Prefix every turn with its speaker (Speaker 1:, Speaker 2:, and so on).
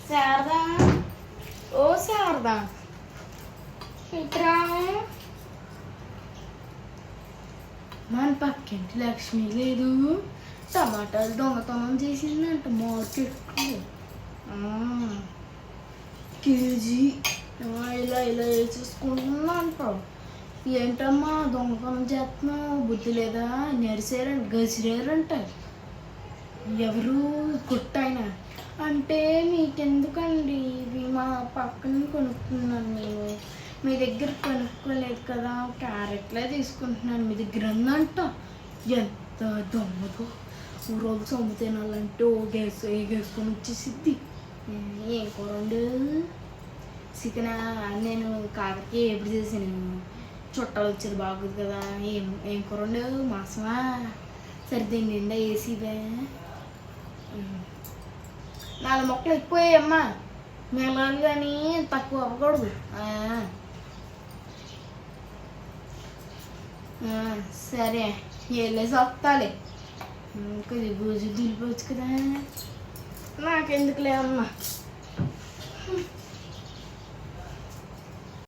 Speaker 1: శారదా, ఓ శారదా, ఇట్రా. మన పక్కింటి లక్ష్మి లేదు, టమాటాలు దొంగతనం చేసిందంట మార్కెట్లో. కేజీ ఇలా ఇలా వేసేసుకుంటున్నా అంటావు. ఏంటమ్మా దొంగతనం చేస్తున్నావు, బుద్ధి లేదా? నెరిసారంట, గసిరారంట. ఎవరు కొట్టాయన అంటే మీకెందుకండి? ఇవి మా పక్కన కొనుక్కున్నాను నేను, మీ దగ్గర కొనుక్కోలేదు కదా. క్యారెట్లే తీసుకుంటున్నాను, మీ దగ్గర ఉందంట. ఎంత దొంగదో, ఊరోజు సొమ్ము తినాలంటే ఏగేసుకొని వచ్చేసిద్ది. ఏం కూర వండు? చికెనా? నేను కాకరకాయ ఎప్పుడు చేసాను, చుట్టాలు వచ్చేది బాగుంది కదా. ఏం కూర వండు? మాసమా? సరే నిండా వేసివే. 4 మొక్కలు ఎక్కువయ్యమ్మా, మిగలాలి కానీ తక్కువ అవ్వకూడదు. సరే వెళ్ళేసి వస్తాలే. కొద్ది బూజు దులిపోవచ్చు కదా, నాకెందుకులే అమ్మా.